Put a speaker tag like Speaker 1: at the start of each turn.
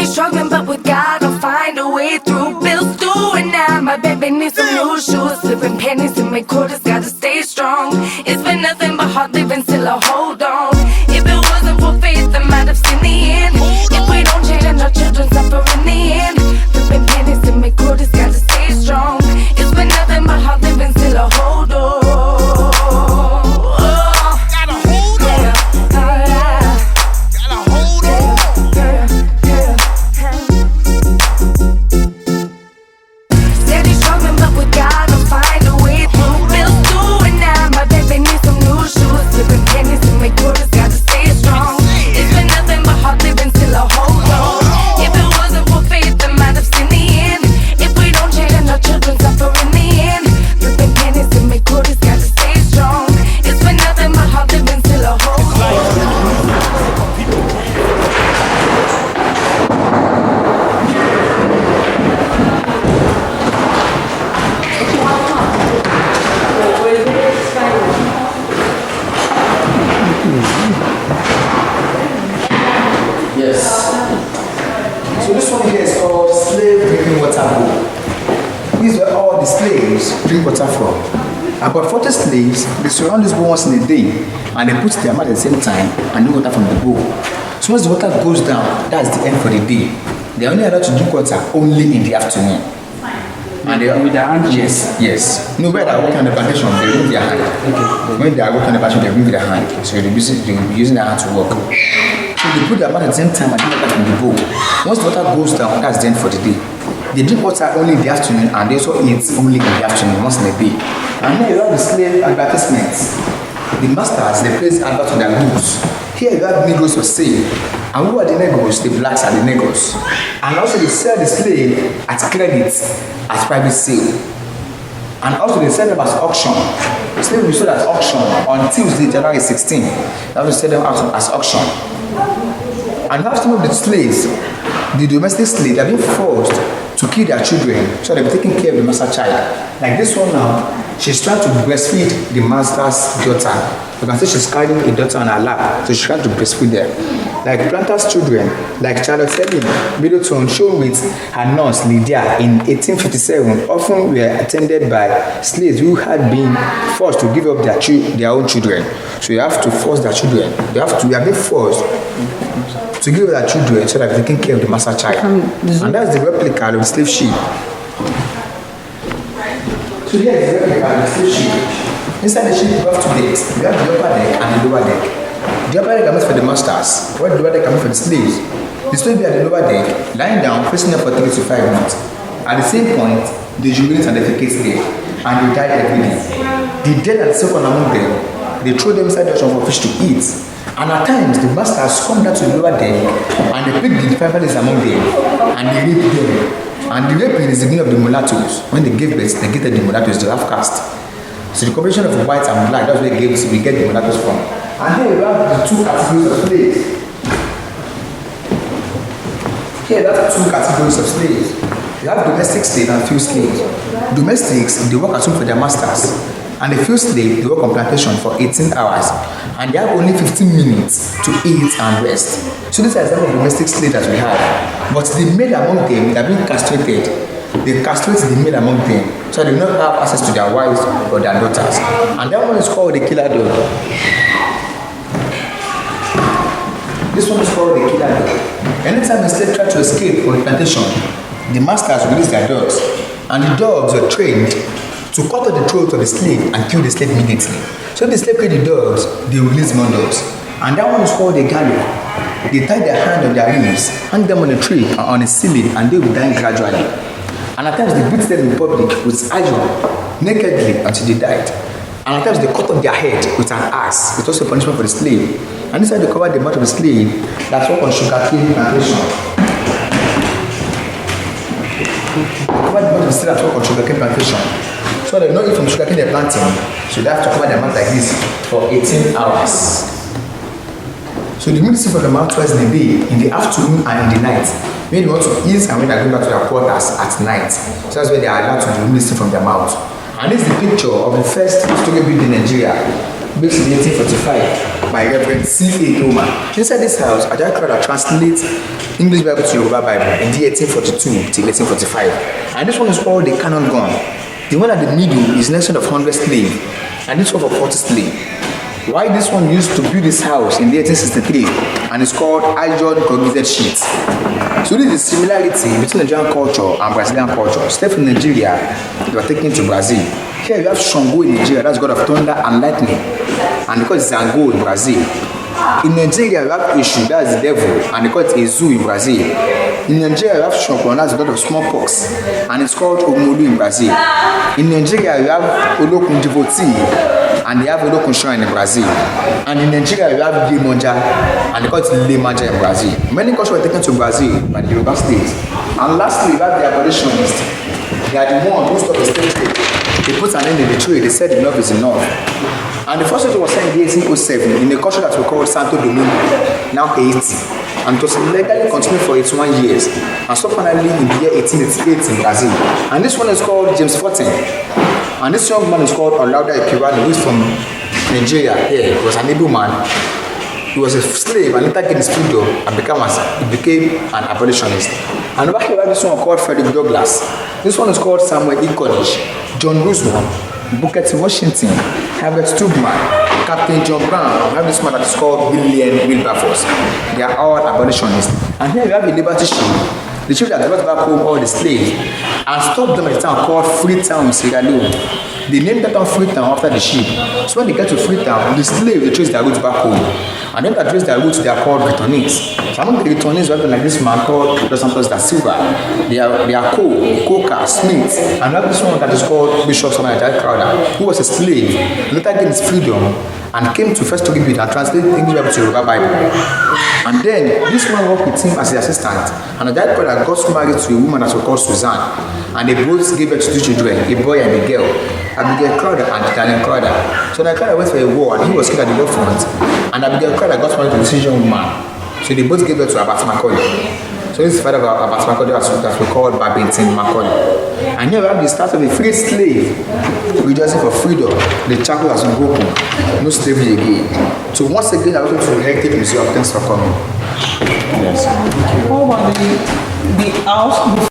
Speaker 1: Steady struggling, but we gotta find a way through. Bills due, and now my baby needs some new shoes. Flipping pennies in my quarters, gotta stay strong. It's been nothing but hard living, still I hold on. If it wasn't for faith, I might have seen the end. If we don't change, our children suffer in the end. Flipping pennies in my quarters, gotta stay strong. It's been nothing but hard living, still I hold on.
Speaker 2: About 40 slaves, they surround this bowl once in a day and they put their mouth at the same time and drink water from the bowl. So once the water goes down, that's the end for the day. They are only allowed to drink water only in the afternoon. And they are with their hand? Yes. No, where they are working on the plantation, they remove their hand. Okay. When they are working on the plantation, they remove their hand. So they will be using their hand to work. So they put their mouth at the same time and drink water from the bowl. Once the water goes down, that's the end for the day. They drink water only in the afternoon and they also eat only in the afternoon, once in a day. And here you have the slave advertisements. The masters, they place adverts on their goods. Here you have Negroes for sale. And who are the Negroes? The blacks are the Negroes. And also they sell the slave at credit as private sale. And also they sell them as auction. The slave will be sold as auction on Tuesday, January 16. They will sell them out as auction. And you have some of the slaves, the domestic slaves, they are being forced to kill their children, so they'll be taking care of the master child. Like this one now, she's trying to breastfeed the master's daughter. You can see she's carrying a daughter on her lap, so she's trying to breastfeed them. Like planters' children, like Charlotte Middleton, shown with her nurse Lydia in 1857, often were attended by slaves who had been forced to give up their own children. So you have to force their children. We have been forced to give their children so that they can take care of the master child. And that's the replica of the slave ship. So here is the replica of the slave ship. Inside the ship you have two decks. You have the upper deck and the lower deck. The upper deck are meant for the masters, while the lower deck are meant for the slaves. The slaves be at the lower deck, lying down, facing up for 3 to 5 months. At the same point, they urinate and defecate there, and they die every day. The dead and the sick among them, they throw them inside the ocean for fish to eat. And at times, the masters come down to the lower deck and they pick the families among them and they rape them. And the raping is the beginning of the mulattoes. When they give birth, they get the mulattoes, they have caste. So the combination of white and black, that's where we get the mulattoes from. And here we have the two categories of slaves. Here we have two categories of slaves. You have domestic slaves and field slaves. Domestics, they work at home for their masters. And the field slave, they work on plantation for 18 hours. And they have only 15 minutes to eat and rest. So these are some of the domestic slaves that we have. But the male among them, they are being castrated. They castrate the male among them. So they do not have access to their wives or their daughters. And that one is called the killer dog. This one is called the killer dog. Anytime a slave tries to escape from the plantation, the masters release their dogs. And the dogs are trained to cut off the throat of the slave and kill the slave immediately. So if the slave kill the dogs, they release more dogs. And that one is called the gallows. They tie their hand on their wrists, hang them on a tree or on a ceiling, and they will die gradually. And at times they beat them in public with iron, nakedly until they died. And at times they cut off their head with an axe. It's also a punishment for the slave. And this is how they cover the mouth of the slave that's work on sugarcane plantation. Cover the mouth of the slave that's work on sugarcane plantation. So they know if from sugarcane they're planting, so they have to cover their mouth like this for 18 hours. So they remove the from the mouth twice in a day, in the afternoon and in the night. When they want to eat and when they're going back to their quarters at night. So that's where they are allowed to remove the from their mouth. And this is the picture of the first Storey building in Nigeria. built in 1845 by Reverend C.A. Noma. Inside this house, Ajayi Crowther translates English Bible to Yoruba Bible in the 1842 till 1845. And this one is called the Canon Gun. The one at the middle is Lesson of 100 slave, and this one for 40 slave. Why this one used to build this house in the 1863, and it's called iron corrugated sheet. So this is the similarity between Nigerian culture and Brazilian culture. Stay from Nigeria, you are taken to Brazil. Here you have Shango in Nigeria, that's God of thunder and lightning, and because it's Zango in Brazil. In Nigeria you have Eshu, that's the devil, and they call it Ezu in Brazil. In Nigeria you have Shokon, that's the god of smallpox, and it's called Omolu in Brazil. In Nigeria you have Olokun devotee, and they have Olokun shrine in Brazil. And in Nigeria you have Yemonja, and they call it Lemaja in Brazil. Many cultures were taken to Brazil by the Yoruba state. And lastly you have the abolitionists. They are the ones who stop the state trade. They put an end in the trade, they said enough is enough. And the first one was signed in 1807 in a country that we call Santo Domingo, now Haiti. And it was legally continued for 81 years. And so finally in the year 1888 in Brazil. And this one is called James Fortin. And this young man is called L.E.A.P, who is from Nigeria. Yeah, he was an able man. He was a slave and later gained his freedom and became an abolitionist. And over here we have this one called Frederick Douglass. This one is called Samuel E. Coolidge, John Roosevelt, Booker T. Washington, Herbert Tubman, Captain John Brown. We have this man that is called William Wilberforce. They are all abolitionists. And here we have a liberty ship. The ship that brought back home all the slaves and stopped them at a town called Freetown in Sierra Leone. They named that town Freetown after the ship. So when they get to Freetown, the slaves they trace their roots back home. And then that trace their roots, they are called returnees. So among the returnees, we have like this man called Los Santos da Silva. They are Coca, Smith, and we have this one that is called Bishop Samuel Ajayi Crowther, who was a slave, later gained his freedom, and came to first Toribid and translate English Bible to Yoruba Bible. And then this man worked with him as his assistant, and Ajayi Crowther got married to a woman that was called Suzanne, and they both gave birth to two children, a boy and a girl, Abigail Crowther and Daniel Crowther. So Ajayi Crowther went for a war and he was killed at the war front, and Abigail Crowther got married to this young woman. So they both gave birth to Abass Macaulay. So this is the father of Abass Macaulay that we call Babington Macaulay. And here we have the start of a freed slave rejoicing for freedom. The chapel has been broken. No slavery again. So once again, I'm looking for the Heritage Museum. Thanks for coming.
Speaker 3: Yes. What about the house?